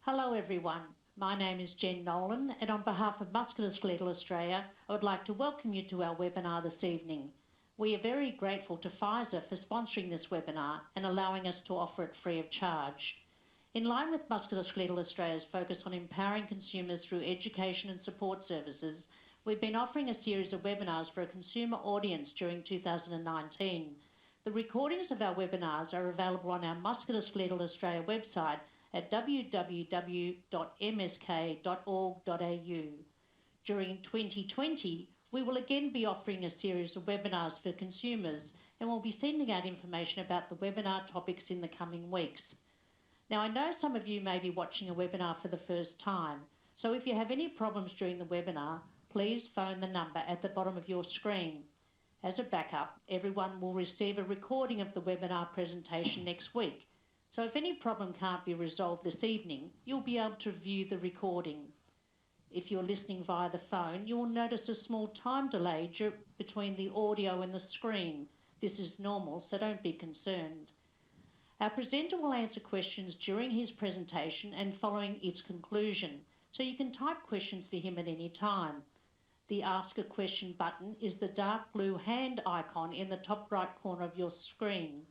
Hello everyone, my name is Jen Nolan and on behalf of Musculoskeletal Australia I would like to welcome you to our webinar this evening. We are very grateful to Pfizer for sponsoring this webinar and allowing us to offer it free of charge. In line with Musculoskeletal Australia's focus on empowering consumers through education and support services, we've been offering a series of webinars for a consumer audience during 2019. The recordings of our webinars are available on our Musculoskeletal Australia website at www.msk.org.au. During 2020, we will again be offering a series of webinars for consumers and we'll be sending out information about the webinar topics in the coming weeks. Now, I know some of you may be watching a webinar for the first time, so if you have any problems during the webinar, please phone the number at the bottom of your screen. As a backup, everyone will receive a recording of the webinar presentation next week. So if any problem can't be resolved this evening, you'll be able to view the recording. If you're listening via the phone, you will notice a small time delay between the audio and the screen. This is normal, so don't be concerned. Our presenter will answer questions during his presentation and following its conclusion, so you can type questions for him at any time. The Ask a Question button is the dark blue hand icon in the top right corner of your screen.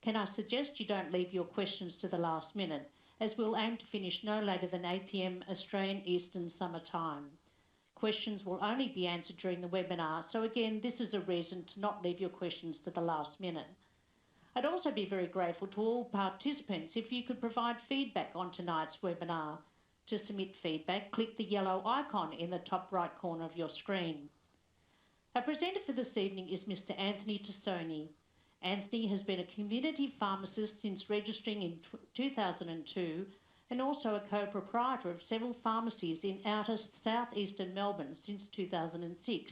Can I suggest you don't leave your questions to the last minute, as we'll aim to finish no later than 8 p.m. Australian Eastern Summer Time. Questions will only be answered during the webinar, so again, this is a reason to not leave your questions to the last minute. I'd also be very grateful to all participants if you could provide feedback on tonight's webinar. To submit feedback, click the yellow icon in the top right corner of your screen. Our presenter for this evening is Mr. Anthony Tassone. Anthony has been a community pharmacist since registering in 2002 and also a co-proprietor of several pharmacies in outer southeastern Melbourne since 2006,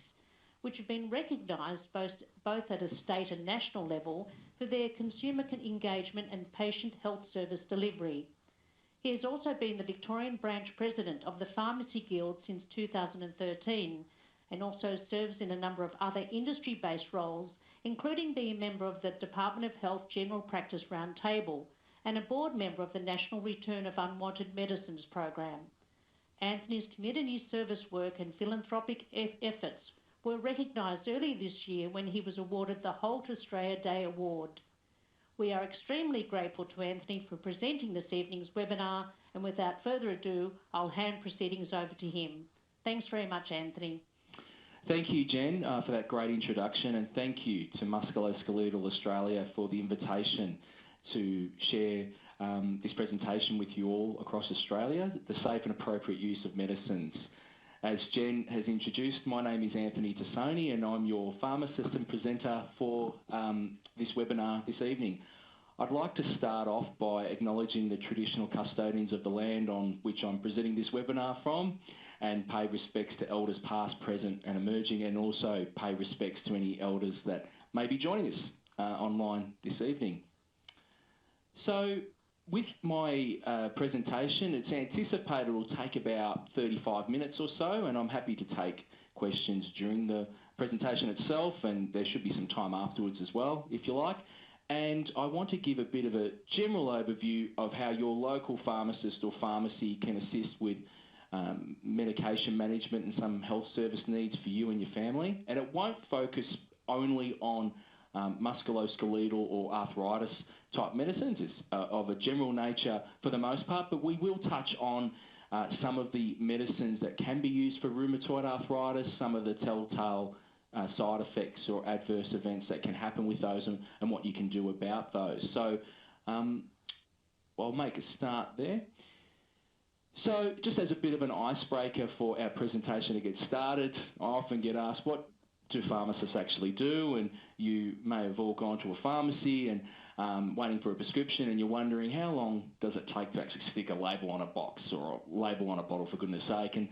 which have been recognised both at a state and national level for their consumer engagement and patient health service delivery. He has also been the Victorian branch president of the Pharmacy Guild since 2013 and also serves in a number of other industry-based roles, including being a member of the Department of Health General Practice Roundtable and a board member of the National Return of Unwanted Medicines program. Anthony's community service work and philanthropic efforts were recognised early this year when he was awarded the Halt Australia Day Award. We are extremely grateful to Anthony for presenting this evening's webinar, and without further ado, I'll hand proceedings over to him. Thanks very much, Anthony. Thank you, Jen, for that great introduction, and thank you to Musculoskeletal Australia for the invitation to share this presentation with you all across Australia, the safe and appropriate use of medicines. As Jen has introduced, my name is Anthony Tassone and I'm your pharmacist and presenter for this webinar this evening. I'd like to start off by acknowledging the traditional custodians of the land on which I'm presenting this webinar from, and pay respects to elders past, present and emerging, and also pay respects to any elders that may be joining us online this evening. So with my presentation, it's anticipated it will take about 35 minutes or so, and I'm happy to take questions during the presentation itself, and there should be some time afterwards as well, if you like. And I want to give a bit of a general overview of how your local pharmacist or pharmacy can assist with medication management and some health service needs for you and your family. And it won't focus only on musculoskeletal or arthritis type medicines. It's of a general nature for the most part, but we will touch on some of the medicines that can be used for rheumatoid arthritis, some of the telltale side effects or adverse events that can happen with those, and what you can do about those. So I'll make a start there. So just as a bit of an icebreaker for our presentation to get started, I often get asked, what do pharmacists actually do? And you may have all gone to a pharmacy and waiting for a prescription, and you're wondering how long does it take to actually stick a label on a box or a label on a bottle, for goodness sake. And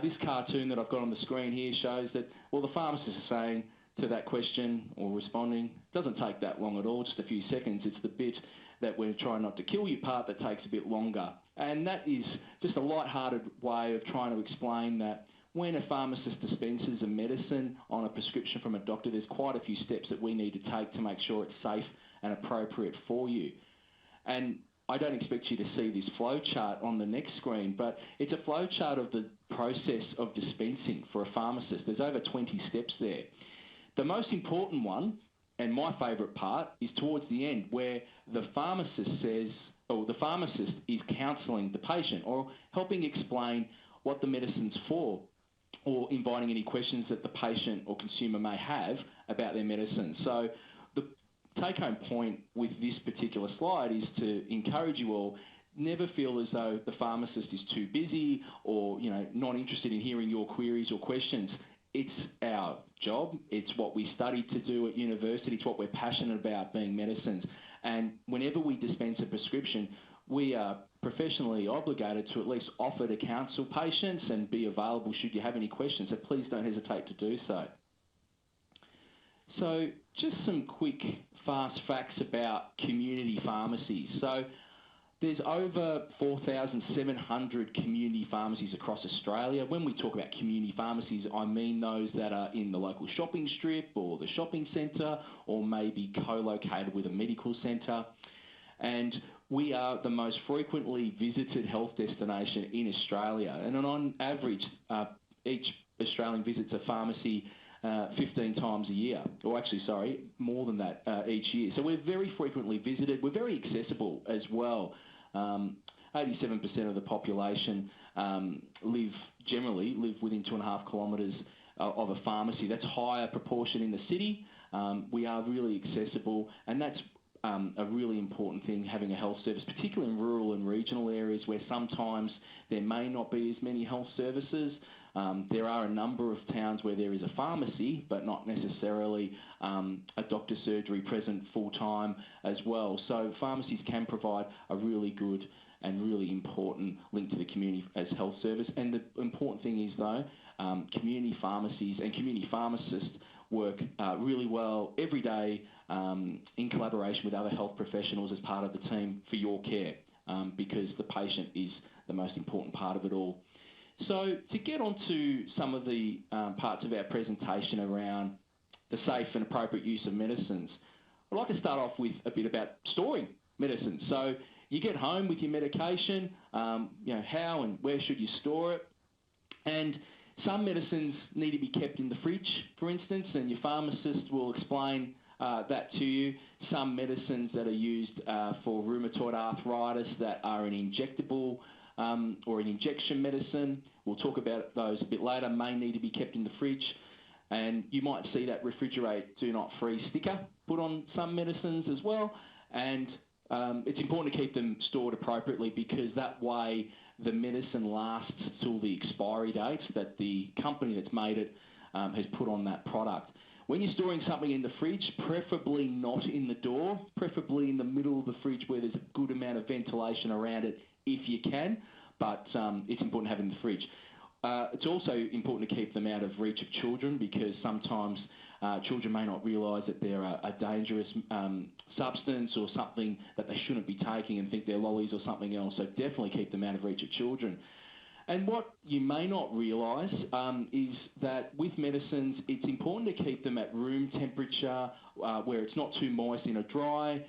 this cartoon that I've got on the screen here shows that, well, the pharmacist is saying to that question or responding, it doesn't take that long at all, just a few seconds. It's the bit that we're trying not to kill you part that takes a bit longer. And that is just a light-hearted way of trying to explain that when a pharmacist dispenses a medicine on a prescription from a doctor, there's quite a few steps that we need to take to make sure it's safe and appropriate for you. And I don't expect you to see this flow chart on the next screen, but it's a flow chart of the process of dispensing for a pharmacist. There's over 20 steps there. The most important one, and my favourite part, is towards the end, where the pharmacist says, or the pharmacist is counselling the patient or helping explain what the medicine's for, or inviting any questions that the patient or consumer may have about their medicine. So the take-home point with this particular slide is to encourage you all, never feel as though the pharmacist is too busy or, you know, not interested in hearing your queries or questions. It's our job. It's what we studied to do at university. It's what we're passionate about, being medicines. And whenever we dispense a prescription, we are professionally obligated to at least offer to counsel patients and be available should you have any questions. So please don't hesitate to do so. So just some quick, fast facts about community pharmacies. So there's over 4,700 community pharmacies across Australia. When we talk about community pharmacies, I mean those that are in the local shopping strip or the shopping centre, or maybe co-located with a medical centre. And we are the most frequently visited health destination in Australia. And on average, each Australian visits a pharmacy 15 times a year, or actually, sorry, more than that each year. So we're very frequently visited. We're very accessible as well. 87% of the population generally live within 2.5 kilometres of a pharmacy. That's a higher proportion in the city. We are really accessible, and that's a really important thing, having a health service, particularly in rural and regional areas where sometimes there may not be as many health services. There are a number of towns where there is a pharmacy, but not necessarily a doctor's surgery present full-time as well. So pharmacies can provide a really good and really important link to the community as health service. And the important thing is, though, community pharmacies and community pharmacists work really well every day in collaboration with other health professionals as part of the team for your care, because the patient is the most important part of it all. So to get on to some of the parts of our presentation around the safe and appropriate use of medicines, I'd like to start off with a bit about storing medicines. So you get home with your medication, you know, how and where should you store it? And some medicines need to be kept in the fridge, for instance, and your pharmacist will explain that to you. Some medicines that are used for rheumatoid arthritis that are an injectable or an injection medicine, we'll talk about those a bit later, may need to be kept in the fridge. And you might see that refrigerate, do not freeze sticker put on some medicines as well. And it's important to keep them stored appropriately, because that way the medicine lasts till the expiry date that the company that's made it has put on that product. When you're storing something in the fridge, preferably not in the door, preferably in the middle of the fridge where there's a good amount of ventilation around it if you can, but it's important to have in the fridge. It's also important to keep them out of reach of children, because sometimes children may not realise that they're a dangerous substance or something that they shouldn't be taking and think they're lollies or something else, so definitely keep them out of reach of children. And what you may not realise is that with medicines, it's important to keep them at room temperature, where it's not too moist, in a dry,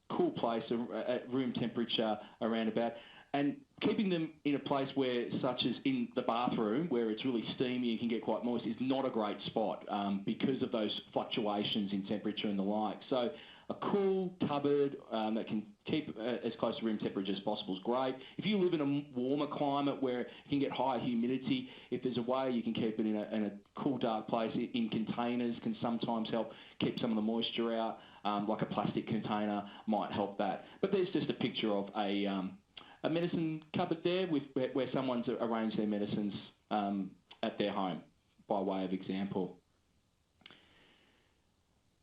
cool place at room temperature around about. And keeping them in a place where, such as in the bathroom, where it's really steamy and can get quite moist, is not a great spot because of those fluctuations in temperature and the like. So a cool cupboard that can keep as close to room temperature as possible is great. If you live in a warmer climate where you can get higher humidity, if there's a way you can keep it in a cool, dark place in containers, can sometimes help keep some of the moisture out. Like a plastic container might help that. But there's just a picture of a medicine cupboard there where someone's arranged their medicines at their home, by way of example.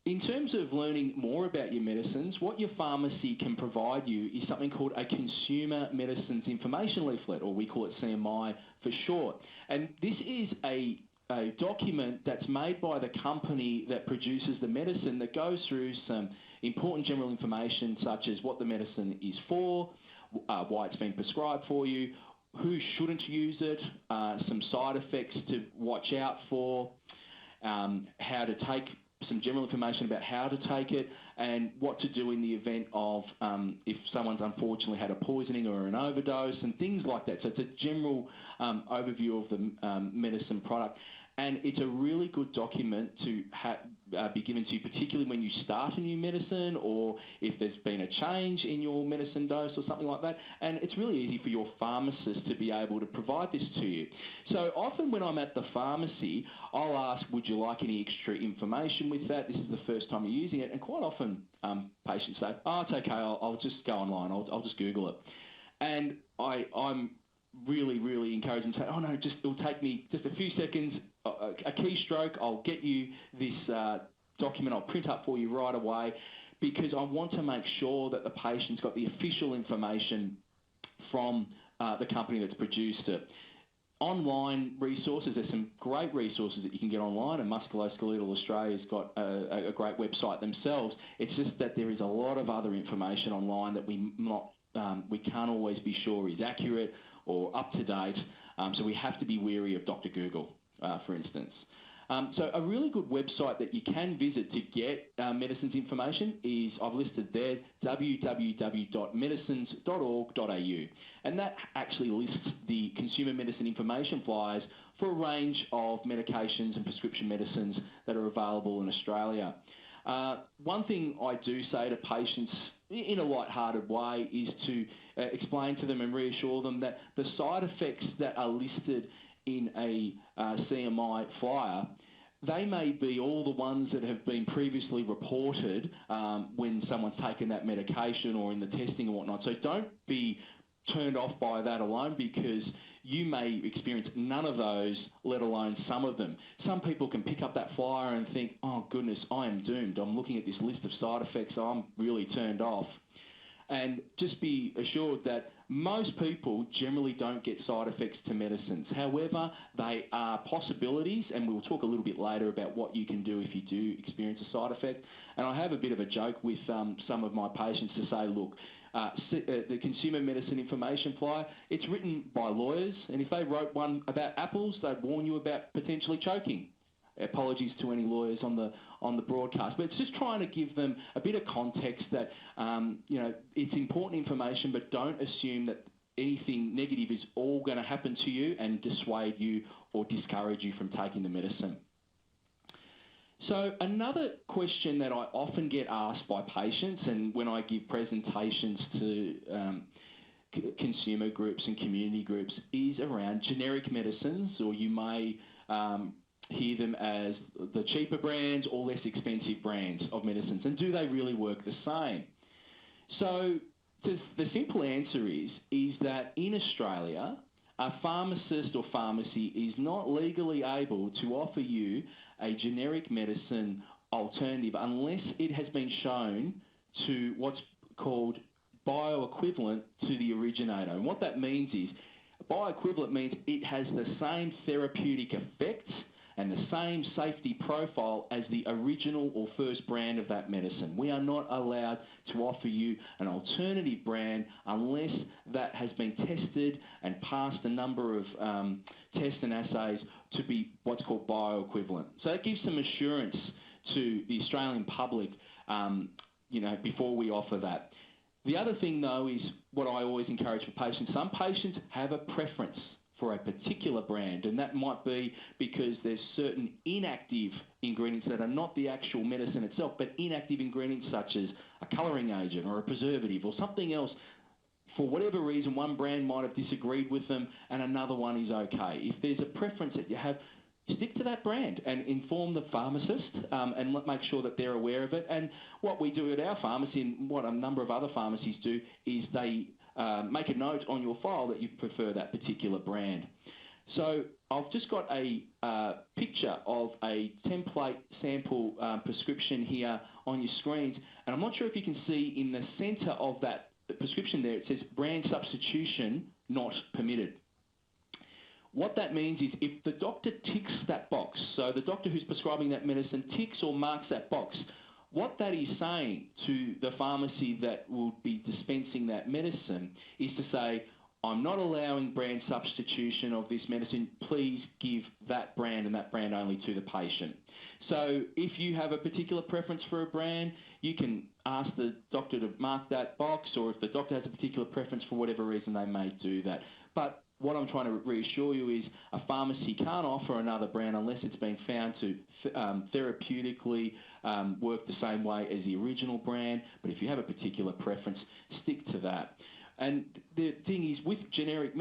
In terms of learning more about your medicines, what your pharmacy can provide you is something called a Consumer Medicines Information Leaflet, or we call it CMI for short. And this is a document that's made by the company that produces the medicine that goes through some important general information, such as what the medicine is for, why it's been prescribed for you, who shouldn't use it, some side effects to watch out for, how to take some general information about how to take it and what to do in the event of if someone's unfortunately had a poisoning or an overdose and things like that. So it's a general overview of the medicine product. And it's a really good document to be given to you, particularly when you start a new medicine or if there's been a change in your medicine dose or something like that. And it's really easy for your pharmacist to be able to provide this to you. So often when I'm at the pharmacy, I'll ask, would you like any extra information with that? This is the first time you're using it. And quite often patients say, oh, it's okay, I'll just go online, I'll just Google it. And I'm really encouraging to say, oh no, it'll take me just a few seconds, a keystroke, I'll get you this document, I'll print up for you right away, because I want to make sure that the patient's got the official information from the company that's produced it. Online resources, there's some great resources that you can get online, and Musculoskeletal Australia's got a great website themselves. It's just that there is a lot of other information online that we can't always be sure is accurate or up to date, so we have to be wary of Dr. Google, for instance. So a really good website that you can visit to get medicines information is, I've listed there, www.medicines.org.au, and that actually lists the consumer medicine information flyers for a range of medications and prescription medicines that are available in Australia. One thing I do say to patients in a light-hearted way is to explain to them and reassure them that the side effects that are listed in a CMI flyer, they may be all the ones that have been previously reported when someone's taken that medication or in the testing and whatnot. So don't be turned off by that alone, because you may experience none of those, let alone some of them. Some people can pick up that flyer and think, oh goodness, I am doomed. I'm looking at this list of side effects, I'm really turned off. And just be assured that most people generally don't get side effects to medicines. However, they are possibilities, and we'll talk a little bit later about what you can do if you do experience a side effect. And I have a bit of a joke with some of my patients to say, look, the consumer medicine information flyer, it's written by lawyers, and if they wrote one about apples, they'd warn you about potentially choking. Apologies to any lawyers on the broadcast, but it's just trying to give them a bit of context that it's important information, but don't assume that anything negative is all going to happen to you and dissuade you or discourage you from taking the medicine. So another question that I often get asked by patients, and when I give presentations to consumer groups and community groups, is around generic medicines, or you may hear them as the cheaper brands or less expensive brands of medicines, and do they really work the same? So the simple answer is that in Australia, a pharmacist or pharmacy is not legally able to offer you a generic medicine alternative unless it has been shown to what's called bioequivalent to the originator. And what that means is, bioequivalent means it has the same therapeutic effects and the same safety profile as the original or first brand of that medicine. We are not allowed to offer you an alternative brand unless that has been tested and passed a number of tests and assays to be what's called bioequivalent. So that gives some assurance to the Australian public, before we offer that. The other thing, though, is what I always encourage for patients. Some patients have a preference for a particular brand, and that might be because there's certain inactive ingredients that are not the actual medicine itself, but inactive ingredients such as a colouring agent or a preservative or something else. For whatever reason, one brand might have disagreed with them and another one is okay. If there's a preference that you have, stick to that brand and inform the pharmacist and make sure that they're aware of it. And what we do at our pharmacy, and what a number of other pharmacies do, is they make a note on your file that you prefer that particular brand. So I've just got a picture of a template sample prescription here on your screens, and I'm not sure if you can see in the centre of that prescription there, it says brand substitution not permitted. What that means is if the doctor ticks that box, so the doctor who's prescribing that medicine ticks or marks that box, what that is saying to the pharmacy that will be dispensing that medicine is to say, I'm not allowing brand substitution of this medicine. Please give that brand and that brand only to the patient. So if you have a particular preference for a brand, you can ask the doctor to mark that box, or if the doctor has a particular preference for whatever reason, they may do that. But what I'm trying to reassure you is a pharmacy can't offer another brand unless it's been found to therapeutically work the same way as the original brand. But if you have a particular preference, stick to that. And the thing is, with generic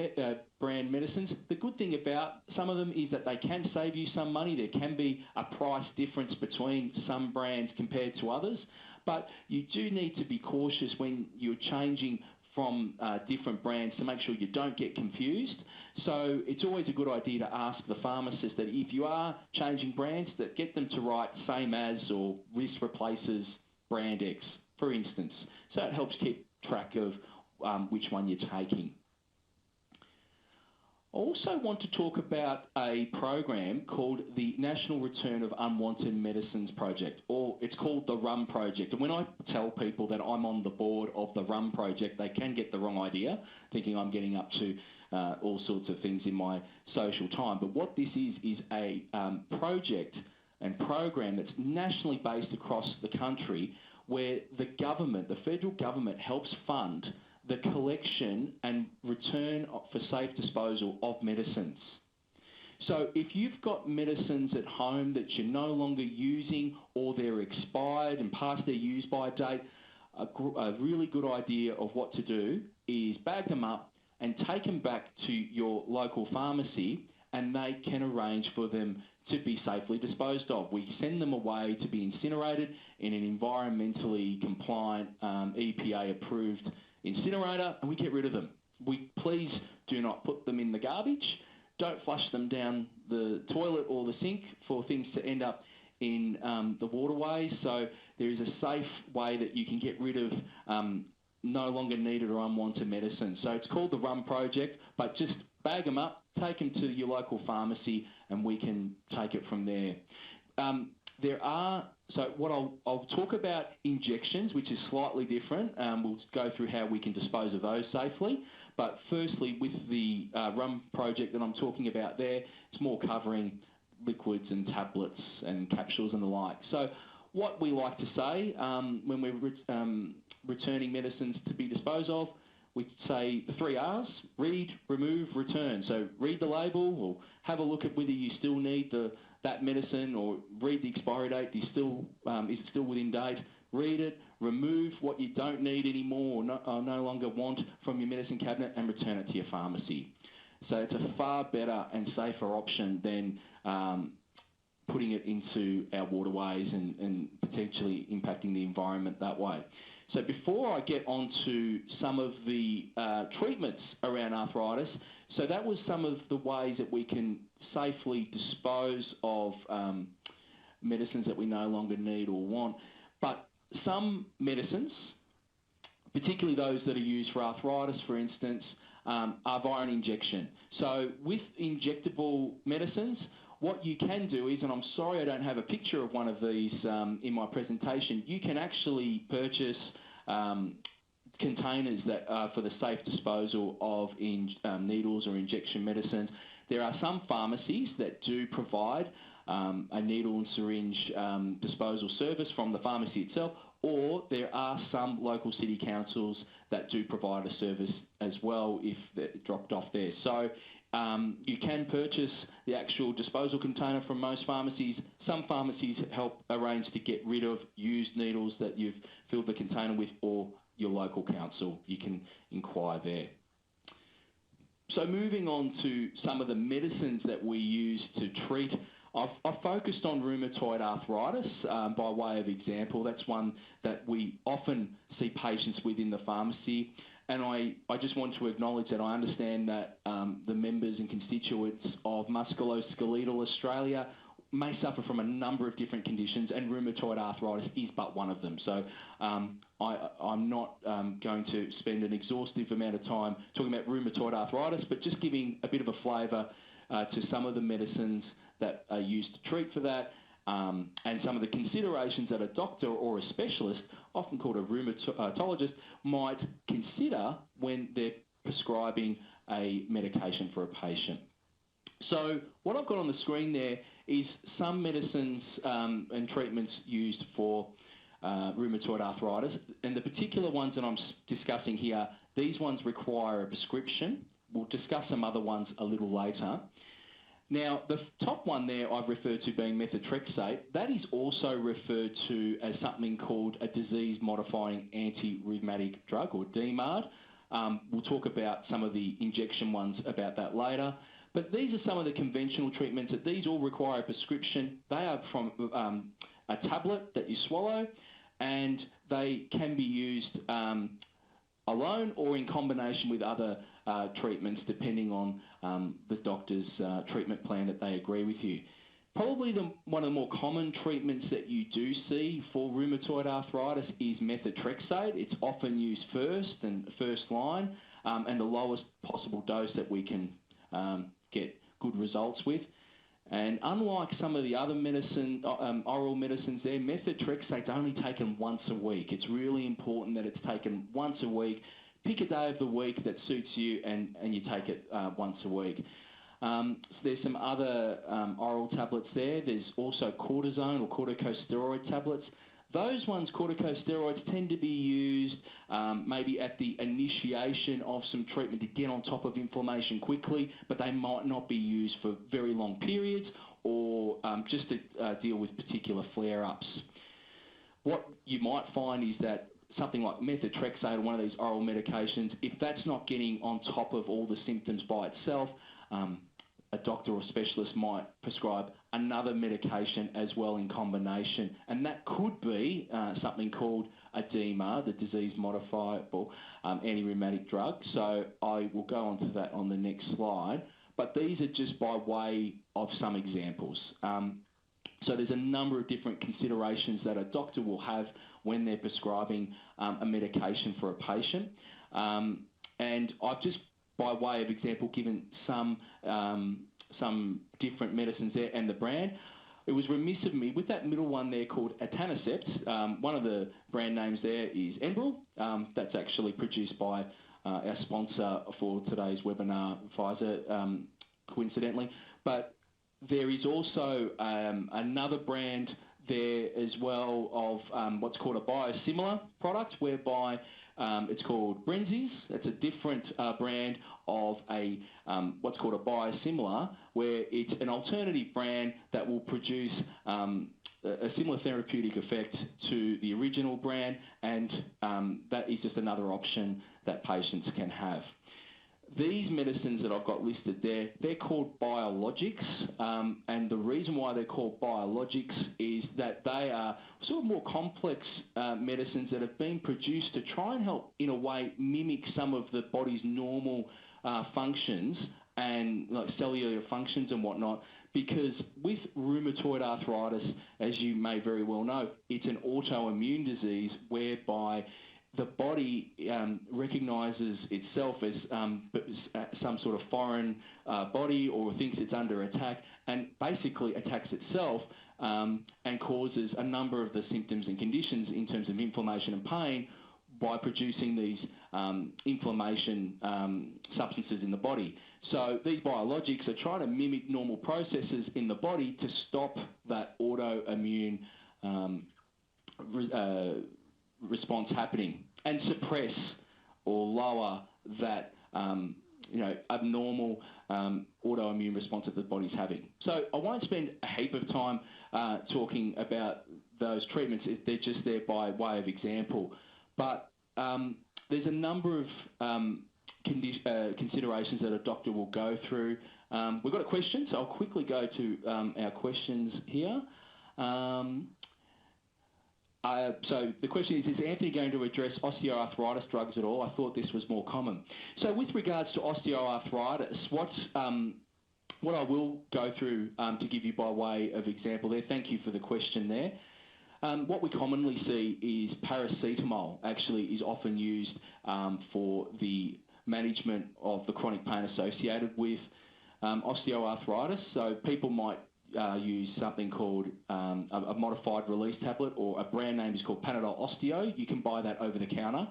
brand medicines, the good thing about some of them is that they can save you some money. There can be a price difference between some brands compared to others. But you do need to be cautious when you're changing from different brands to make sure you don't get confused. So it's always a good idea to ask the pharmacist that if you are changing brands, that get them to write same as or this replaces brand X, for instance. So it helps keep track of which one you're taking. I also want to talk about a program called the National Return of Unwanted Medicines Project, or it's called the RUM Project. And when I tell people that I'm on the board of the RUM Project, they can get the wrong idea, thinking I'm getting up to all sorts of things in my social time. But what this is a project and program that's nationally based across the country, where the government, the federal government, helps fund the collection and return for safe disposal of medicines. So if you've got medicines at home that you're no longer using, or they're expired and past their use-by date, a really good idea of what to do is bag them up and take them back to your local pharmacy, and they can arrange for them to be safely disposed of. We send them away to be incinerated in an environmentally compliant, EPA-approved incinerator, and we get rid of them. Please do not put them in the garbage. Don't flush them down the toilet or the sink for things to end up in the waterways. So there is a safe way that you can get rid of no longer needed or unwanted medicine. So it's called the RUM Project, but just bag them up, take them to your local pharmacy, and we can take it from there. So what I'll talk about injections, which is slightly different. We'll go through how we can dispose of those safely. But firstly, with the RUM project that I'm talking about there, it's more covering liquids and tablets and capsules and the like. So what we like to say when we're returning medicines to be disposed of, we say the 3 R's: read, remove, return. So read the label, or have a look at whether you still need that medicine, or read the expiry date. Is it still within date? Read it, remove what you don't need anymore or no longer want from your medicine cabinet, and return it to your pharmacy. So it's a far better and safer option than putting it into our waterways and potentially impacting the environment that way. So before I get on to some of the treatments around arthritis, so that was some of the ways that we can safely dispose of medicines that we no longer need or want. But some medicines, particularly those that are used for arthritis, for instance, are via an injection. So with injectable medicines, what you can do is, and I'm sorry I don't have a picture of one of these in my presentation, you can actually purchase containers that are for the safe disposal of needles or injection medicines. There are some pharmacies that do provide a needle and syringe disposal service from the pharmacy itself, or there are some local city councils that do provide a service as well if they're dropped off there. So you can purchase the actual disposal container from most pharmacies. Some pharmacies help arrange to get rid of used needles that you've filled the container with, or your local council. You can inquire there. So moving on to some of the medicines that we use to treat, I've focused on rheumatoid arthritis by way of example. That's one that we often see patients with in the pharmacy. And I just want to acknowledge that I understand that the members and constituents of Musculoskeletal Australia may suffer from a number of different conditions, and rheumatoid arthritis is but one of them. So I'm not going to spend an exhaustive amount of time talking about rheumatoid arthritis, but just giving a bit of a flavour to some of the medicines that are used to treat for that, and some of the considerations that a doctor or a specialist, often called a rheumatologist, might consider when they're prescribing a medication for a patient. So what I've got on the screen there is some medicines and treatments used for rheumatoid arthritis, and the particular ones that I'm discussing here, these ones require a prescription. We'll discuss some other ones a little later. Now, the top one there I've referred to being methotrexate. That is also referred to as something called a disease-modifying anti-rheumatic drug, or DMARD. We'll talk about some of the injection ones about that later. But these are some of the conventional treatments. That these all require a prescription. They are from a tablet that you swallow, and they can be used alone or in combination with other treatments, depending on the doctor's treatment plan that they agree with you. Probably one of the more common treatments that you do see for rheumatoid arthritis is methotrexate. It's often used first line, and the lowest possible dose that we can get good results with. And unlike some of the other oral medicines there, methotrexate's only taken once a week. It's really important that it's taken once a week. Pick a day of the week that suits you, and you take it once a week. So there's some other oral tablets there. There's also cortisone or corticosteroid tablets. Those ones, corticosteroids, tend to be used maybe at the initiation of some treatment to get on top of inflammation quickly, but they might not be used for very long periods or just to deal with particular flare-ups. What you might find is that something like methotrexate or one of these oral medications, if that's not getting on top of all the symptoms by itself, a doctor or specialist might prescribe another medication as well in combination. And that could be something called a DMARD, the disease-modifiable anti-rheumatic drug. So I will go on to that on the next slide. But these are just by way of some examples. So there's a number of different considerations that a doctor will have when they're prescribing a medication for a patient. And I've just, by way of example, given some different medicines there and the brand. It was remiss of me, with that middle one there called etanercept, one of the brand names there is Enbrel. That's actually produced by our sponsor for today's webinar, Pfizer, coincidentally. But there is also another brand there as well of what's called a biosimilar product, whereby it's called Brenzies. That's a different brand of a what's called a biosimilar, where it's an alternative brand that will produce a similar therapeutic effect to the original brand, and that is just another option that patients can have. These medicines that I've got listed there, they're called biologics, and the reason why they're called biologics is that they are sort of more complex medicines that have been produced to try and help, in a way, mimic some of the body's normal functions and like cellular functions and whatnot, because with rheumatoid arthritis, as you may very well know, it's an autoimmune disease whereby the body recognises itself as some sort of foreign body, or thinks it's under attack, and basically attacks itself and causes a number of the symptoms and conditions in terms of inflammation and pain by producing these inflammation substances in the body. So these biologics are trying to mimic normal processes in the body to stop that autoimmune response happening and suppress or lower that abnormal autoimmune response that the body's having. So I won't spend a heap of time talking about those treatments. They're just there by way of example. But there's a number of considerations that a doctor will go through. We've got a question, so I'll quickly go to our questions here. So the question is Anthony going to address osteoarthritis drugs at all? I thought this was more common. So with regards to osteoarthritis, what I will go through to give you by way of example there, thank you for the question there. What we commonly see is paracetamol actually is often used for the management of the chronic pain associated with osteoarthritis. So people might use something called a modified release tablet, or a brand name is called Panadol Osteo. You can buy that over the counter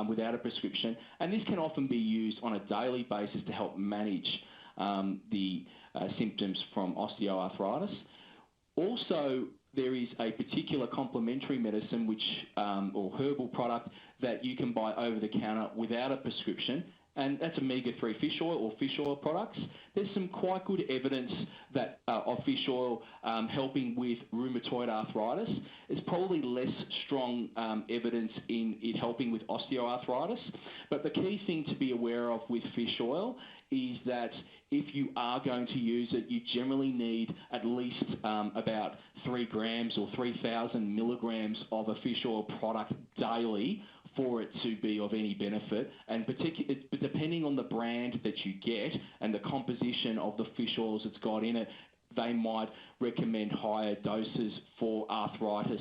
without a prescription, and this can often be used on a daily basis to help manage the symptoms from osteoarthritis. Also, there is a particular complementary medicine or herbal product that you can buy over the counter without a prescription, and that's omega-3 fish oil or fish oil products. There's some quite good evidence that of fish oil helping with rheumatoid arthritis. It's probably less strong evidence in it helping with osteoarthritis, but the key thing to be aware of with fish oil is that if you are going to use it, you generally need at least about 3 grams or 3,000 milligrams of a fish oil product daily for it to be of any benefit, and depending on the brand that you get and the composition of the fish oils it's got in it, they might recommend higher doses for arthritis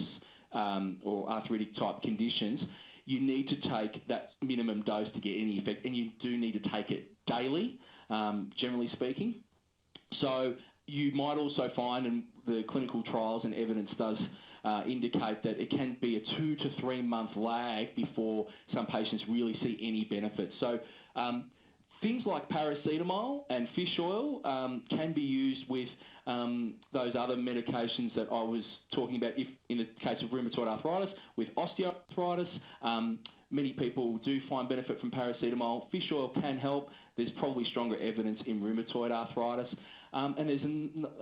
or arthritic type conditions. You need to take that minimum dose to get any effect, and you do need to take it daily, generally speaking. So you might also find, and the clinical trials and evidence does indicate, that it can be a 2 to 3 month lag before some patients really see any benefit. So things like paracetamol and fish oil can be used with those other medications that I was talking about. If in the case of rheumatoid arthritis, with osteoarthritis, many people do find benefit from paracetamol. Fish oil can help. There's probably stronger evidence in rheumatoid arthritis. And there's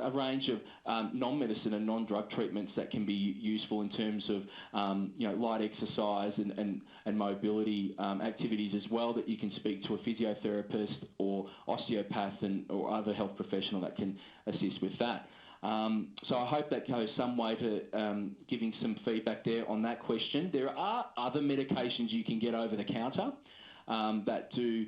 a range of non-medicine and non-drug treatments that can be useful in terms of light exercise and mobility activities as well, that you can speak to a physiotherapist or osteopath or other health professional that can assist with that. So I hope that goes some way to giving some feedback there on that question. There are other medications you can get over the counter that do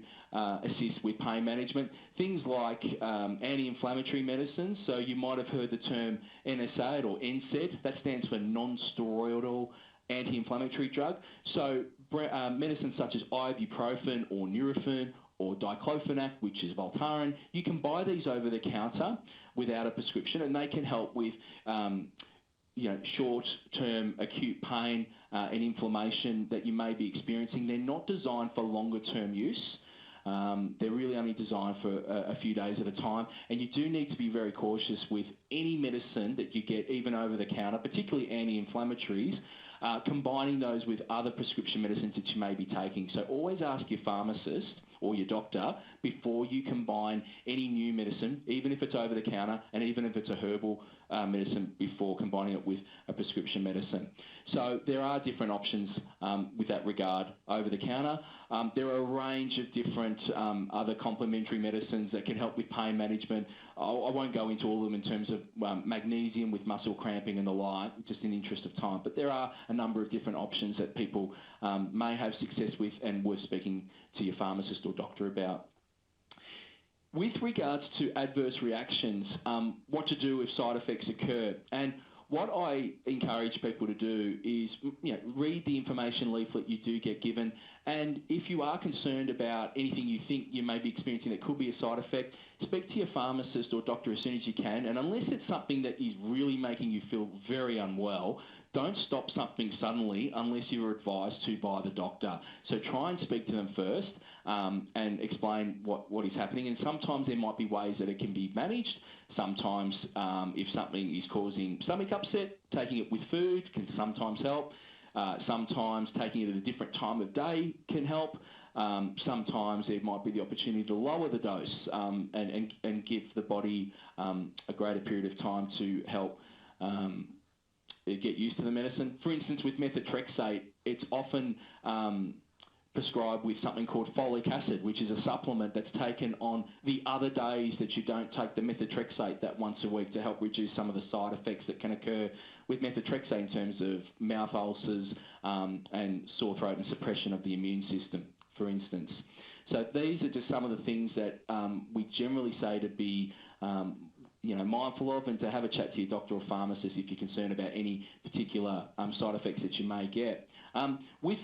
assist with pain management. Things like anti-inflammatory medicines. So you might have heard the term NSAID or NSAID. That stands for non-steroidal anti-inflammatory drug. So medicines such as ibuprofen or Nurofen or diclofenac, which is Voltaren, you can buy these over the counter without a prescription, and they can help with short-term acute pain and inflammation that you may be experiencing. They're not designed for longer-term use. They're really only designed for a few days at a time, and you do need to be very cautious with any medicine that you get, even over the counter, particularly anti-inflammatories, combining those with other prescription medicines that you may be taking. So always ask your pharmacist or your doctor before you combine any new medicine, even if it's over the counter and even if it's a herbal medicine, before combining it with a prescription medicine. So there are different options with that regard over the counter. There are a range of different other complementary medicines that can help with pain management. I won't go into all of them in terms of magnesium with muscle cramping and the like, just in the interest of time. But there are a number of different options that people may have success with and worth speaking to your pharmacist or doctor about. With regards to adverse reactions, what to do if side effects occur. And what I encourage people to do is, read the information leaflet you do get given, and if you are concerned about anything you think you may be experiencing that could be a side effect, speak to your pharmacist or doctor as soon as you can. And unless it's something that is really making you feel very unwell, don't stop something suddenly unless you're advised to by the doctor. So try and speak to them first and explain what is happening. And sometimes there might be ways that it can be managed. Sometimes if something is causing stomach upset, taking it with food can sometimes help. Sometimes taking it at a different time of day can help. Sometimes there might be the opportunity to lower the dose and give the body a greater period of time to help get used to the medicine. For instance, with methotrexate, it's often prescribed with something called folic acid, which is a supplement that's taken on the other days that you don't take the methotrexate that once a week, to help reduce some of the side effects that can occur with methotrexate in terms of mouth ulcers and sore throat and suppression of the immune system, for instance. So these are just some of the things that we generally say to be mindful of, and to have a chat to your doctor or pharmacist if you're concerned about any particular side effects that you may get. With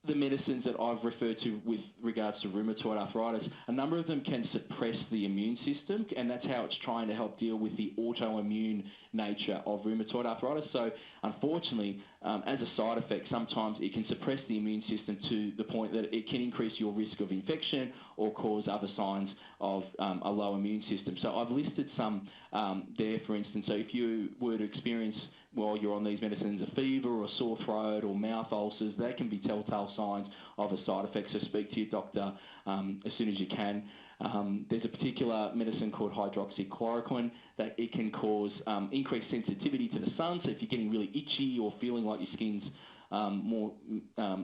the medicines that I've referred to with regards to rheumatoid arthritis, a number of them can suppress the immune system, and that's how it's trying to help deal with the autoimmune nature of rheumatoid arthritis. So unfortunately, as a side effect, sometimes it can suppress the immune system to the point that it can increase your risk of infection or cause other signs of a low immune system. So I've listed some there, for instance. So if you were to experience, while you're on these medicines, a fever or a sore throat or mouth ulcers, that can be telltale signs of a side effect. So speak to your doctor as soon as you can. There's a particular medicine called hydroxychloroquine that it can cause increased sensitivity to the sun. So if you're getting really itchy or feeling like your skin's more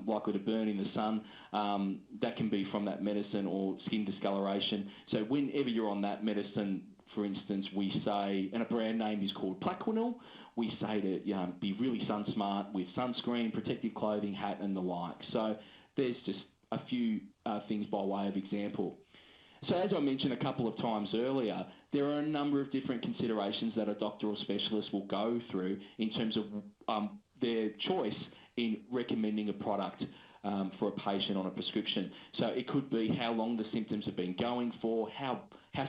likely to burn in the sun, that can be from that medicine, or skin discoloration. So whenever you're on that medicine, for instance, we say, and a brand name is called Plaquenil, we say to be really sun smart with sunscreen, protective clothing, hat and the like. So there's just a few things by way of example. So as I mentioned a couple of times earlier, there are a number of different considerations that a doctor or specialist will go through in terms of their choice in recommending a product for a patient on a prescription. So it could be how long the symptoms have been going for, how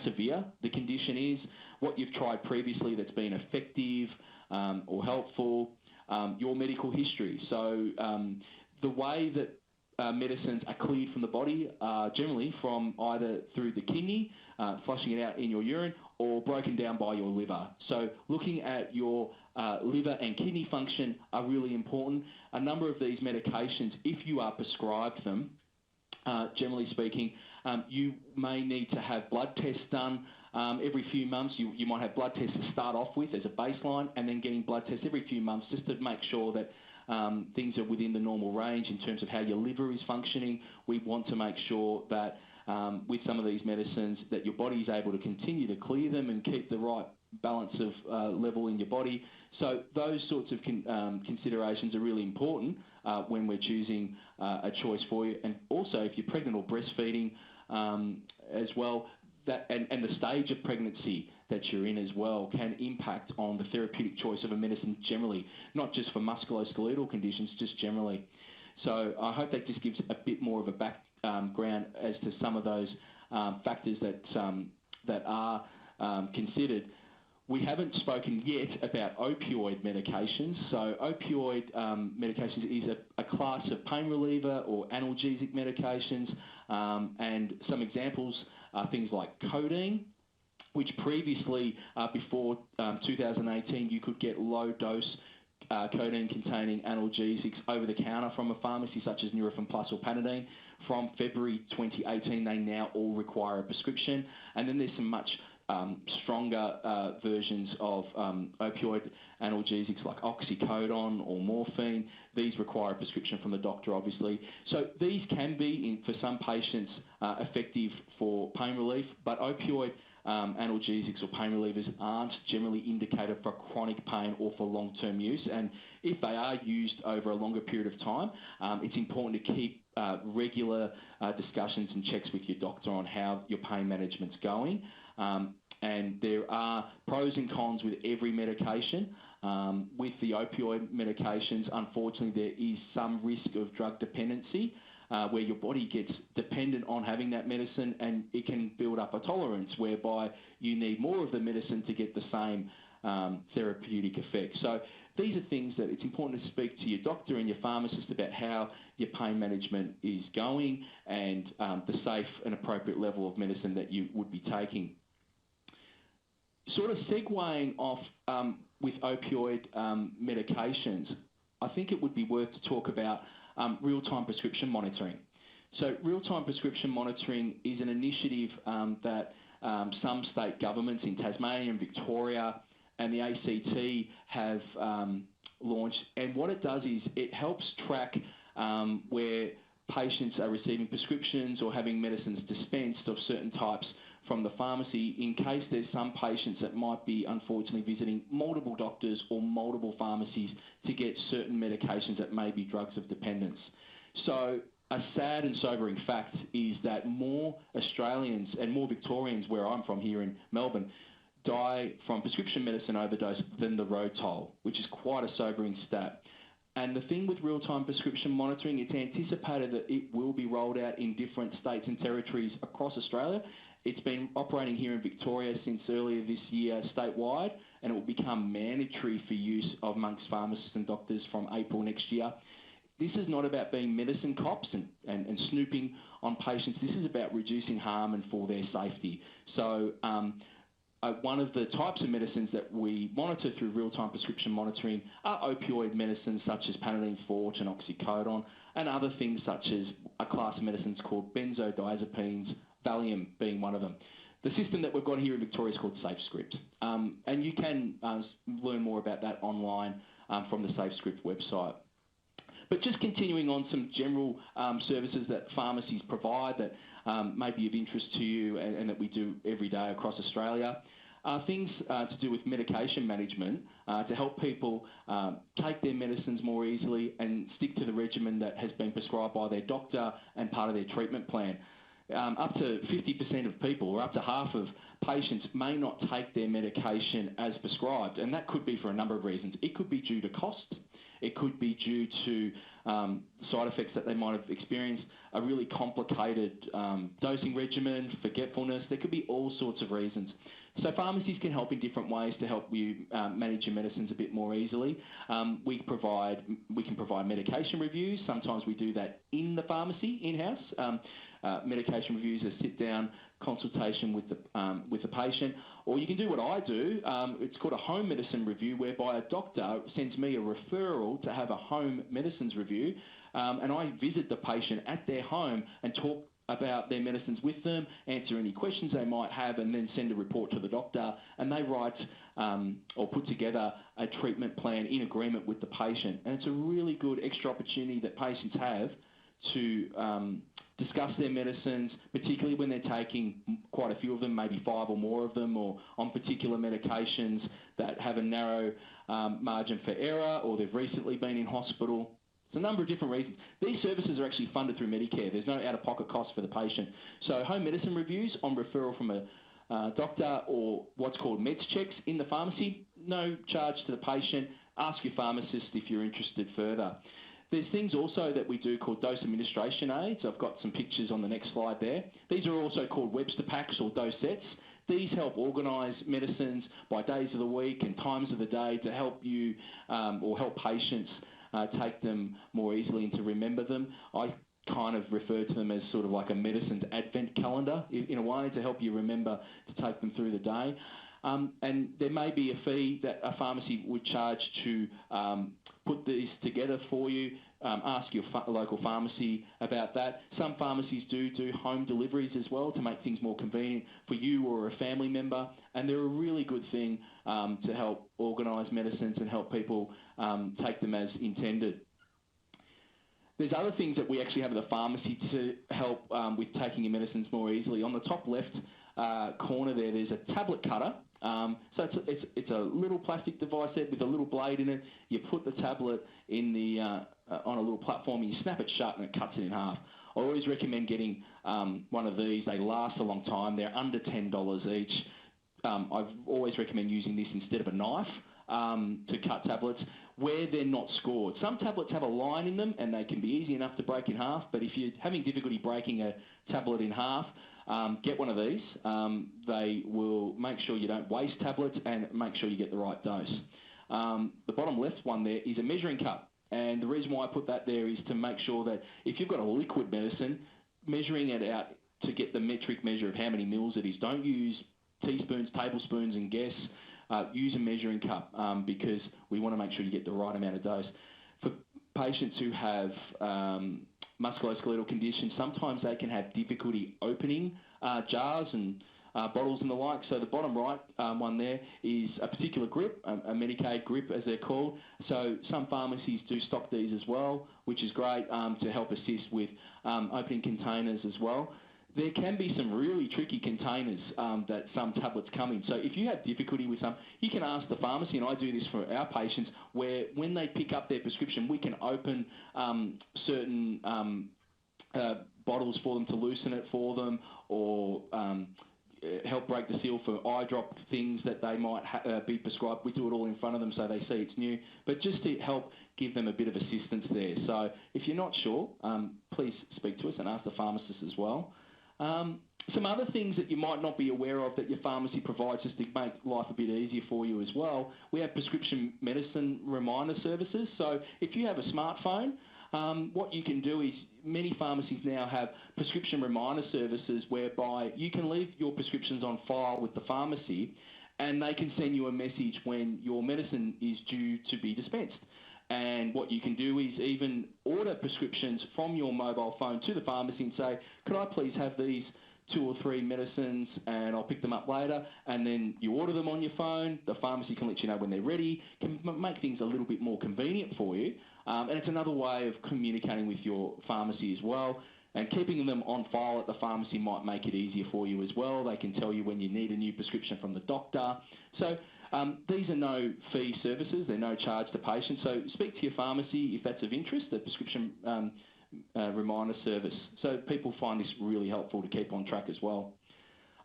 severe the condition is, what you've tried previously that's been effective or helpful, your medical history. So the way that medicines are cleared from the body are generally from either through the kidney, flushing it out in your urine, or broken down by your liver. So looking at your liver and kidney function are really important. A number of these medications, if you are prescribed them, generally speaking, you may need to have blood tests done every few months. You might have blood tests to start off with as a baseline, and then getting blood tests every few months just to make sure that things are within the normal range in terms of how your liver is functioning. We want to make sure that with some of these medicines that your body is able to continue to clear them and keep the right balance of level in your body. So those sorts of considerations are really important when we're choosing a choice for you. And also if you're pregnant or breastfeeding as well, that and the stage of pregnancy that you're in as well can impact on the therapeutic choice of a medicine generally, not just for musculoskeletal conditions, just generally. So I hope that just gives a bit more of a background as to some of those factors that are considered. We haven't spoken yet about opioid medications. So opioid medications is a class of pain reliever or analgesic medications, and some examples are things like codeine, which previously, before 2018, you could get low-dose codeine-containing analgesics over the counter from a pharmacy such as Nurofen Plus or Panadine. From February 2018, they now all require a prescription. And then there's some much stronger versions of opioid analgesics like oxycodone or morphine. These require a prescription from the doctor, obviously. So these can be, for some patients, effective for pain relief, but opioid analgesics or pain relievers aren't generally indicated for chronic pain or for long-term use. And if they are used over a longer period of time, it's important to keep regular discussions and checks with your doctor on how your pain management's going. And there are pros and cons with every medication. With the opioid medications, unfortunately, there is some risk of drug dependency, where your body gets dependent on having that medicine, and it can build up a tolerance whereby you need more of the medicine to get the same therapeutic effect. So these are things that it's important to speak to your doctor and your pharmacist about how your pain management is going and the safe and appropriate level of medicine that you would be taking. Sort of segueing off with opioid medications, I think it would be worth to talk about real-time prescription monitoring. So real-time prescription monitoring is an initiative that some state governments in Tasmania and Victoria and the ACT have launched. And what it does is it helps track where patients are receiving prescriptions or having medicines dispensed of certain types from the pharmacy, in case there's some patients that might be unfortunately visiting multiple doctors or multiple pharmacies to get certain medications that may be drugs of dependence. So a sad and sobering fact is that more Australians and more Victorians, where I'm from here in Melbourne, die from prescription medicine overdose than the road toll, which is quite a sobering stat. And the thing with real-time prescription monitoring, it's anticipated that it will be rolled out in different states and territories across Australia. It's been operating here in Victoria since earlier this year statewide, and it will become mandatory for use amongst pharmacists and doctors from April next year. This is not about being medicine cops and snooping on patients. This is about reducing harm and for their safety. So one of the types of medicines that we monitor through real-time prescription monitoring are opioid medicines such as Panadine Forte and Oxycodone, and other things such as a class of medicines called benzodiazepines, Valium being one of them. The system that we've got here in Victoria is called SafeScript, and you can learn more about that online from the SafeScript website. But just continuing on some general services that pharmacies provide that may be of interest to you and that we do every day across Australia are things to do with medication management to help people take their medicines more easily and stick to the regimen that has been prescribed by their doctor and part of their treatment plan. Up to 50% of people, or up to half of patients, may not take their medication as prescribed, and that could be for a number of reasons. It could be due to cost. It could be due to side effects that they might have experienced, a really complicated dosing regimen, forgetfulness. There could be all sorts of reasons. So pharmacies can help in different ways to help you manage your medicines a bit more easily. We can provide medication reviews. Sometimes we do that in the pharmacy, in-house. Medication reviews, a sit-down consultation with the patient, or you can do what I do. It's called a home medicine review, whereby a doctor sends me a referral to have a home medicines review, and I visit the patient at their home and talk about their medicines with them, answer any questions they might have, and then send a report to the doctor, and they write or put together a treatment plan in agreement with the patient. And it's a really good extra opportunity that patients have to discuss their medicines, particularly when they're taking quite a few of them, maybe 5 or more of them, or on particular medications that have a narrow margin for error, or they've recently been in hospital. It's a number of different reasons. These services are actually funded through Medicare. There's no out-of-pocket cost for the patient. So home medicine reviews on referral from a doctor, or what's called meds checks in the pharmacy, no charge to the patient. Ask your pharmacist if you're interested further. There's things also that we do called dose administration aids. I've got some pictures on the next slide there. These are also called Webster packs or dose sets. These help organise medicines by days of the week and times of the day to help you or help patients take them more easily and to remember them. I kind of refer to them as sort of like a medicines advent calendar in a way, to help you remember to take them through the day. And there may be a fee that a pharmacy would charge to put these together for you. Ask your local pharmacy about that. Some pharmacies do home deliveries as well to make things more convenient for you or a family member, and they're a really good thing to help organise medicines and help people take them as intended. There's other things that we actually have at the pharmacy to help with taking your medicines more easily. On the top left corner there's a tablet cutter. So it's a little plastic device there with a little blade in it. You put the tablet in the on a little platform and you snap it shut and it cuts it in half. I always recommend getting one of these. They last a long time. They're under $10 each. I always recommend using this instead of a knife to cut tablets where they're not scored. Some tablets have a line in them and they can be easy enough to break in half, but if you're having difficulty breaking a tablet in half, get one of these. They will make sure you don't waste tablets and make sure you get the right dose. The bottom left one there is a measuring cup, and the reason why I put that there is to make sure that if you've got a liquid medicine, measuring it out to get the metric measure of how many mils it is. Don't use teaspoons, tablespoons and guess. Use a measuring cup because we want to make sure you get the right amount of dose. For patients who have musculoskeletal conditions, sometimes they can have difficulty opening jars and bottles and the like. So the bottom right one there is a particular grip, a Medicaid grip as they're called. So some pharmacies do stock these as well, which is great to help assist with opening containers as well. There can be some really tricky containers that some tablets come in. So if you have difficulty with some, you can ask the pharmacy, and I do this for our patients, where when they pick up their prescription, we can open certain bottles for them to loosen it for them, or help break the seal for eye drop things that they might be prescribed. We do it all in front of them so they see it's new, but just to help give them a bit of assistance there. So if you're not sure, please speak to us and ask the pharmacist as well. Some other things that you might not be aware of that your pharmacy provides just to make life a bit easier for you as well. We have prescription medicine reminder services. So if you have a smartphone, what you can do is many pharmacies now have prescription reminder services whereby you can leave your prescriptions on file with the pharmacy and they can send you a message when your medicine is due to be dispensed. And what you can do is even order prescriptions from your mobile phone to the pharmacy and say, could I please have these 2 or 3 medicines and I'll pick them up later, and then you order them on your phone. The pharmacy can let you know when they're ready, can make things a little bit more convenient for you. And it's another way of communicating with your pharmacy as well. And keeping them on file at the pharmacy might make it easier for you as well. They can tell you when you need a new prescription from the doctor. So these are no fee services. They're no charge to patients. So speak to your pharmacy if that's of interest, the prescription reminder service. So people find this really helpful to keep on track as well.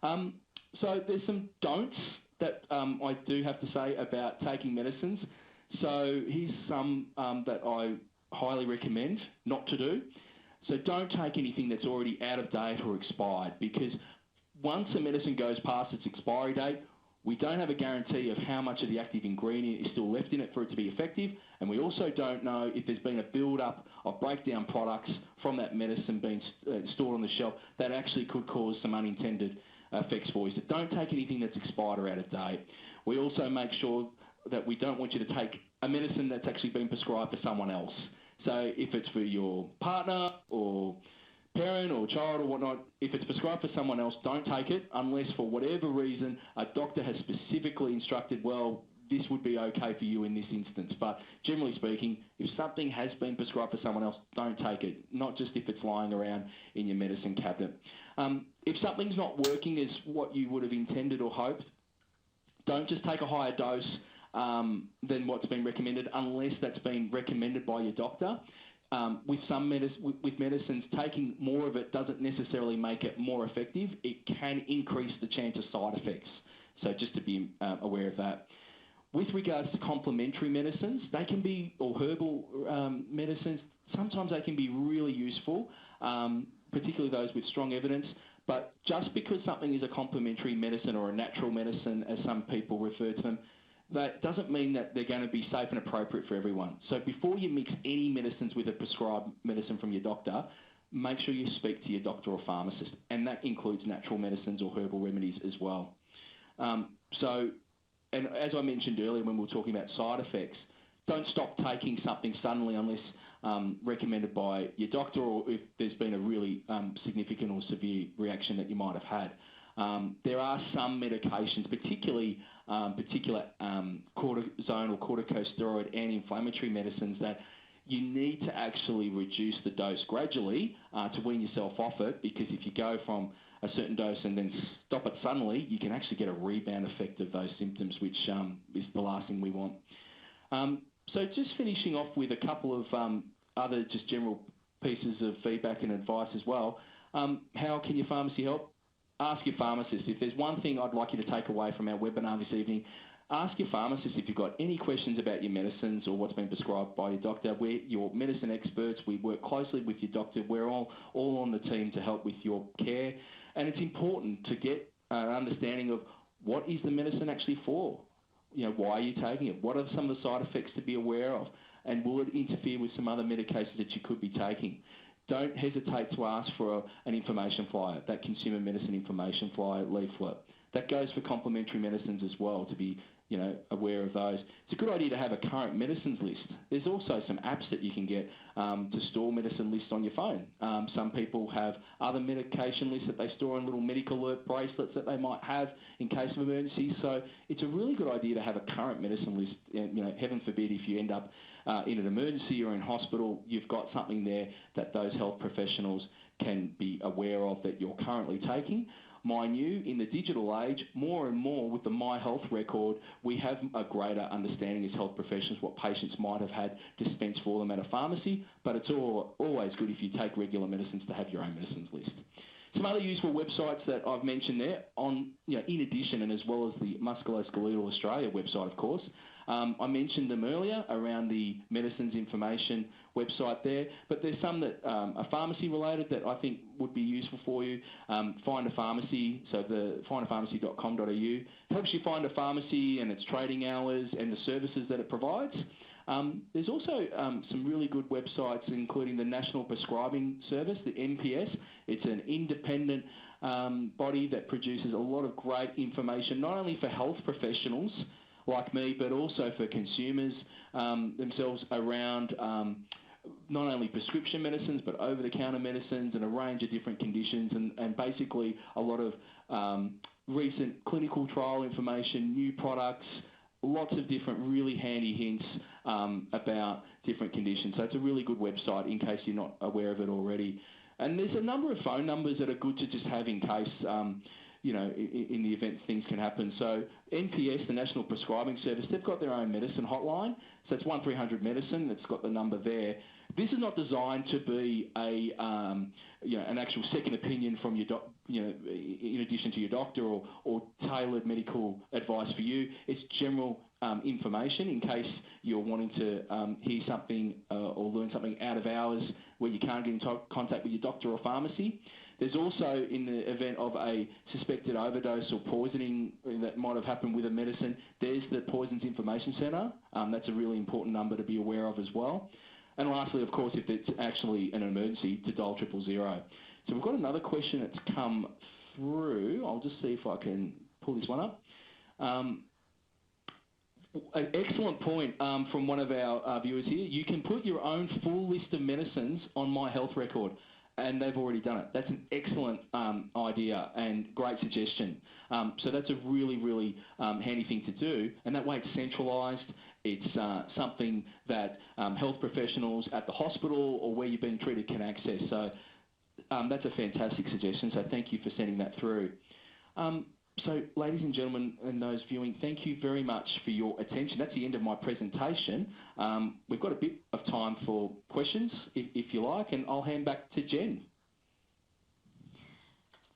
So there's some don'ts that I do have to say about taking medicines. So here's some that I highly recommend not to do. So don't take anything that's already out of date or expired, because once a medicine goes past its expiry date, we don't have a guarantee of how much of the active ingredient is still left in it for it to be effective, and we also don't know if there's been a build-up of breakdown products from that medicine being stored on the shelf that actually could cause some unintended effects for you. So don't take anything that's expired or out of date. We also make sure that we don't want you to take a medicine that's actually been prescribed for someone else. So if it's for your partner or parent or child or whatnot, if it's prescribed for someone else, don't take it unless for whatever reason a doctor has specifically instructed, well, this would be okay for you in this instance. But generally speaking, if something has been prescribed for someone else, don't take it, not just if it's lying around in your medicine cabinet. If something's not working as what you would have intended or hoped, don't just take a higher dose than what's been recommended unless that's been recommended by your doctor. With some medicines, taking more of it doesn't necessarily make it more effective. It can increase the chance of side effects. So just to be aware of that. With regards to complementary medicines, they can be, or herbal medicines, sometimes they can be really useful, particularly those with strong evidence. But just because something is a complementary medicine or a natural medicine, as some people refer to them, that doesn't mean that they're going to be safe and appropriate for everyone. So before you mix any medicines with a prescribed medicine from your doctor, make sure you speak to your doctor or pharmacist, and that includes natural medicines or herbal remedies as well. And as I mentioned earlier when we were talking about side effects, don't stop taking something suddenly unless recommended by your doctor or if there's been a really significant or severe reaction that you might have had. There are some medications, particularly particular cortisone or corticosteroid anti-inflammatory medicines, that you need to actually reduce the dose gradually to wean yourself off it, because if you go from a certain dose and then stop it suddenly, you can actually get a rebound effect of those symptoms, which is the last thing we want. So just finishing off with a couple of other just general pieces of feedback and advice as well. How can your pharmacy help? Ask your pharmacist. If there's one thing I'd like you to take away from our webinar this evening, ask your pharmacist if you've got any questions about your medicines or what's been prescribed by your doctor. We're your medicine experts. We work closely with your doctor. We're all on the team to help with your care. And it's important to get an understanding of what is the medicine actually for. You know, why are you taking it? What are some of the side effects to be aware of? And will it interfere with some other medications that you could be taking? Don't hesitate to ask for an information flyer, that consumer medicine information flyer leaflet. That goes for complementary medicines as well, to be aware of those. It's a good idea to have a current medicines list. There's also some apps that you can get to store medicine lists on your phone. Some people have other medication lists that they store in little medical alert bracelets that they might have in case of emergencies. So it's a really good idea to have a current medicine list. Heaven forbid if you end up in an emergency or in hospital, you've got something there that those health professionals can be aware of that you're currently taking. Mind you, in the digital age, more and more with the My Health record, we have a greater understanding as health professionals what patients might have had dispensed for them at a pharmacy, but it's always good if you take regular medicines to have your own medicines list. Some other useful websites that I've mentioned there, in addition and as well as the Musculoskeletal Australia website, of course. I mentioned them earlier around the medicines information website there, but there's some that are pharmacy related that I think would be useful for you. Find a pharmacy, so the findaPharmacy.com.au helps you find a pharmacy and its trading hours and the services that it provides. There's also some really good websites, including the National Prescribing Service, the NPS. It's an independent body that produces a lot of great information, not only for health professionals like me, but also for consumers themselves around not only prescription medicines, but over-the-counter medicines and a range of different conditions, and basically a lot of recent clinical trial information, new products, lots of different really handy hints about different conditions. So it's a really good website in case you're not aware of it already. And there's a number of phone numbers that are good to just have in case, in the event things can happen. So NPS, the National Prescribing Service, they've got their own medicine hotline. So it's 1300 medicine. It's got the number there. This is not designed to be an actual second opinion from your in addition to your doctor or tailored medical advice for you. It's general information in case you're wanting to hear something or learn something out of hours where you can't get in contact with your doctor or pharmacy. There's also, in the event of a suspected overdose or poisoning that might have happened with a medicine, there's the Poisons Information Centre. That's a really important number to be aware of as well. And lastly, of course, if it's actually an emergency, to dial 000. So we've got another question that's come through. I'll just see if I can pull this one up. An excellent point from one of our viewers here. You can put your own full list of medicines on My Health Record, and they've already done it. That's an excellent idea and great suggestion. So that's a really, really handy thing to do, and that way it's centralised. It's something that health professionals at the hospital or where you're being treated can access. So that's a fantastic suggestion, so thank you for sending that through. So, ladies and gentlemen and those viewing, thank you very much for your attention. That's the end of my presentation. We've got a bit of time for questions, if you like, and I'll hand back to Jen.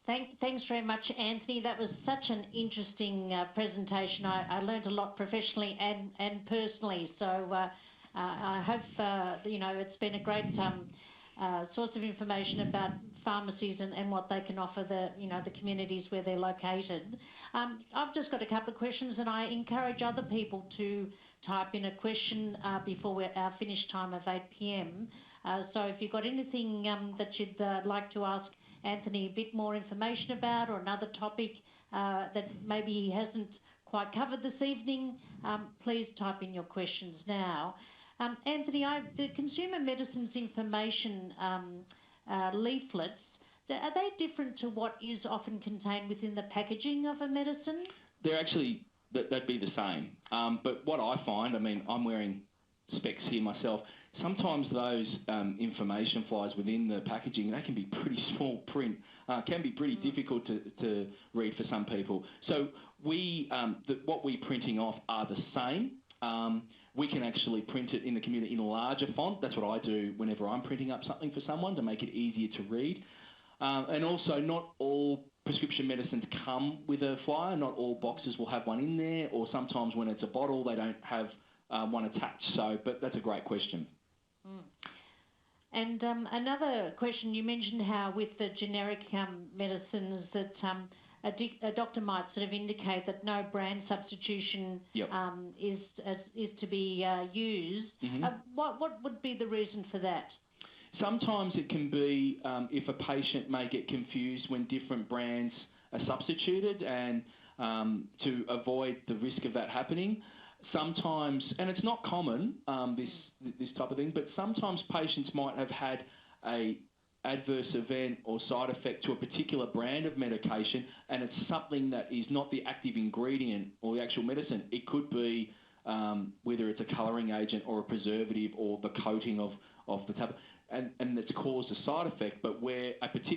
Thanks very much, Anthony. That was such an interesting presentation. I learned a lot professionally and personally. So I hope it's been a great source of information about pharmacies and what they can offer the communities where they're located. I've just got a couple of questions, and I encourage other people to type in a question before our finish time of 8 p.m. So if you've got anything that you'd like to ask Anthony a bit more information about, or another topic that maybe he hasn't quite covered this evening, please type in your questions now. Anthony, the consumer medicines information leaflets, are they different to what is often contained within the packaging of a medicine? They're actually, they'd be the same. But what I find, I'm wearing specs here myself, sometimes those information flyers within the packaging, they can be pretty small print, can be pretty difficult to read for some people. So what we're printing off are the same. We can actually print it in the community in a larger font. That's what I do whenever I'm printing up something for someone to make it easier to read. And also, not all prescription medicines come with a flyer. Not all boxes will have one in there, or sometimes when it's a bottle, they don't have one attached. So, but that's a great question. And another question, you mentioned how with the generic medicines that a doctor might sort of indicate that no brand substitution is to be used. Mm-hmm. What would be the reason for that? Sometimes it can be if a patient may get confused when different brands are substituted, and to avoid the risk of that happening. Sometimes, and it's not common, this type of thing, but sometimes patients might have had a adverse event or side effect to a particular brand of medication, and it's something that is not the active ingredient or the actual medicine. It could be whether it's a colouring agent or a preservative or the coating of the tablet, and it's caused a side effect, but where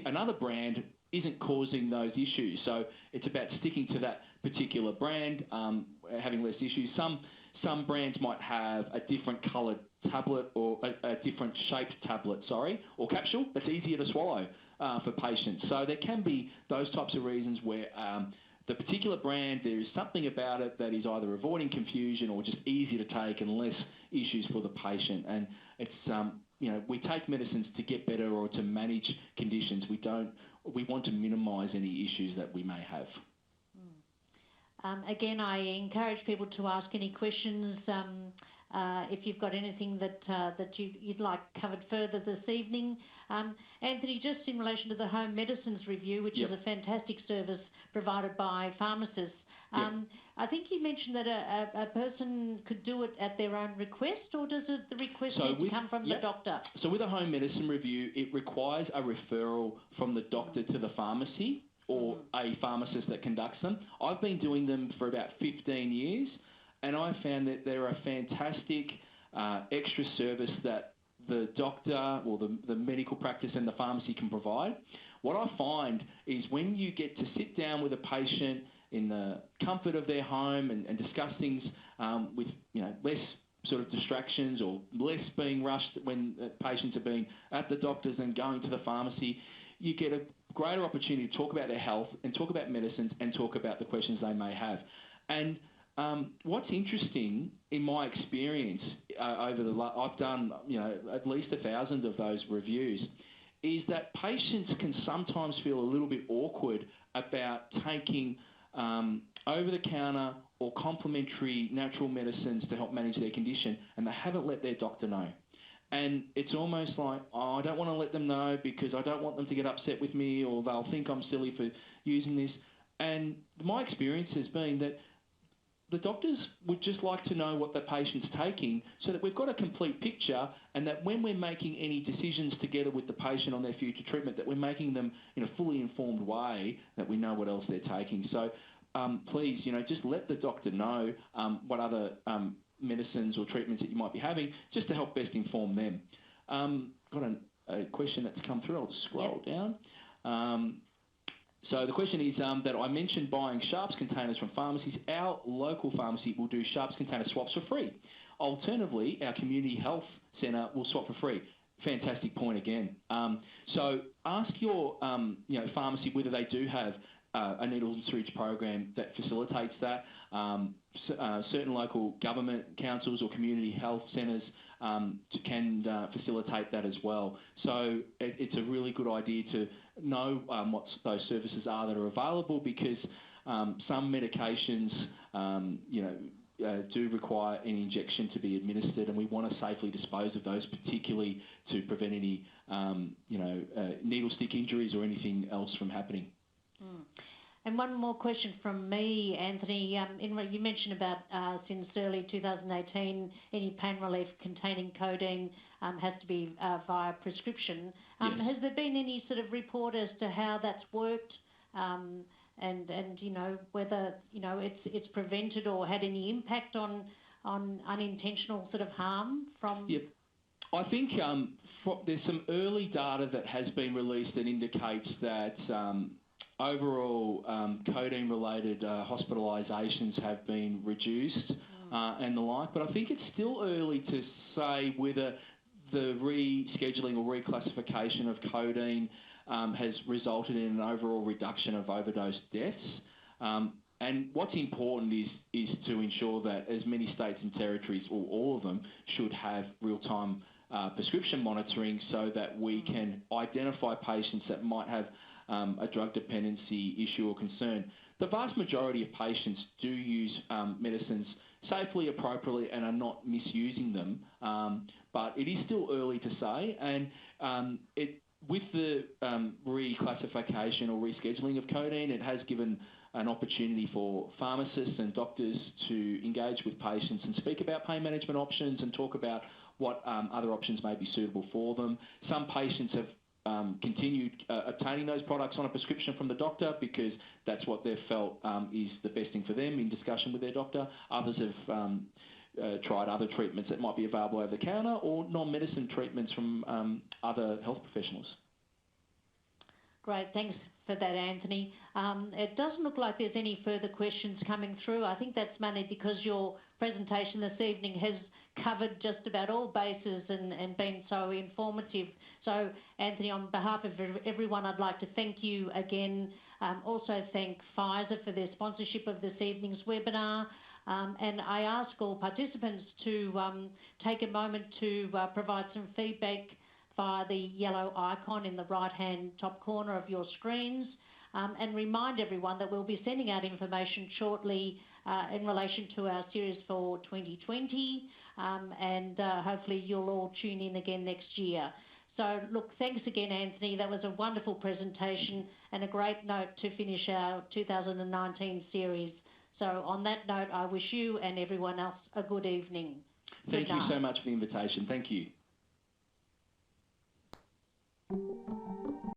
another brand isn't causing those issues. So it's about sticking to that particular brand, having less issues. Some some brands might have a different coloured tablet or a different shaped tablet, or capsule that's easier to swallow for patients. So there can be those types of reasons where the particular brand, there is something about it that is either avoiding confusion or just easier to take and less issues for the patient. And it's, we take medicines to get better or to manage conditions. We want to minimise any issues that we may have. Again, I encourage people to ask any questions if you've got anything that you'd like covered further this evening. Anthony, just in relation to the home medicines review, which is a fantastic service provided by pharmacists, I think you mentioned that a person could do it at their own request, or does the request need to come from the doctor? So with a home medicine review, it requires a referral from the doctor to the pharmacy or a pharmacist that conducts them. I've been doing them for about 15 years, and I found that they're a fantastic extra service that the doctor or the medical practice and the pharmacy can provide. What I find is when you get to sit down with a patient in the comfort of their home and discuss things with less sort of distractions or less being rushed when patients are being at the doctors and going to the pharmacy, you get a greater opportunity to talk about their health and talk about medicines and talk about the questions they may have. And what's interesting in my experience I've done at least 1,000 of those reviews, is that patients can sometimes feel a little bit awkward about taking over-the-counter or complementary natural medicines to help manage their condition, and they haven't let their doctor know. And it's almost like, I don't want to let them know because I don't want them to get upset with me or they'll think I'm silly for using this. And my experience has been that the doctors would just like to know what the patient's taking so that we've got a complete picture, and that when we're making any decisions together with the patient on their future treatment, that we're making them in a fully informed way, that we know what else they're taking. So please, just let the doctor know what other medicines or treatments that you might be having, just to help best inform them. Got a question that's come through. I'll just scroll down. So the question is that I mentioned buying sharps containers from pharmacies. Our local pharmacy will do sharps container swaps for free. Alternatively, our community health centre will swap for free. Fantastic point again. So ask your pharmacy whether they do have a needles and syringe program that facilitates that. Certain local government councils or community health centres can facilitate that as well. So it's a really good idea to know what those services are that are available, because some medications do require an injection to be administered, and we want to safely dispose of those, particularly to prevent any needle stick injuries or anything else from happening. And one more question from me, Anthony. You mentioned about since early 2018, any pain relief containing codeine has to be via prescription. Has there been any sort of report as to how that's worked, and whether it's prevented or had any impact on unintentional sort of harm from? Yep. I think there's some early data that has been released that indicates that overall codeine-related hospitalisations have been reduced and the like, but I think it's still early to say whether the rescheduling or reclassification of codeine has resulted in an overall reduction of overdose deaths. And what's important is to ensure that as many states and territories, or all of them, should have real-time prescription monitoring so that we can identify patients that might have a drug dependency issue or concern. The vast majority of patients do use medicines safely, appropriately, and are not misusing them, but it is still early to say. And with the reclassification or rescheduling of codeine, it has given an opportunity for pharmacists and doctors to engage with patients and speak about pain management options and talk about what other options may be suitable for them. Some patients have continued obtaining those products on a prescription from the doctor because that's what they've felt is the best thing for them in discussion with their doctor. Others have tried other treatments that might be available over the counter or non-medicine treatments from other health professionals. Great, thanks for that, Anthony. It doesn't look like there's any further questions coming through. I think that's mainly because your presentation this evening has covered just about all bases and been so informative. So, Anthony, on behalf of everyone, I'd like to thank you again. Also thank Pfizer for their sponsorship of this evening's webinar. And I ask all participants to take a moment to provide some feedback via the yellow icon in the right-hand top corner of your screens, and remind everyone that we'll be sending out information shortly in relation to our series for 2020, and hopefully you'll all tune in again next year. So look, thanks again, Anthony. That was a wonderful presentation and a great note to finish our 2019 series. So on that note, I wish you and everyone else a good evening. Thank you so much for the invitation. Thank you.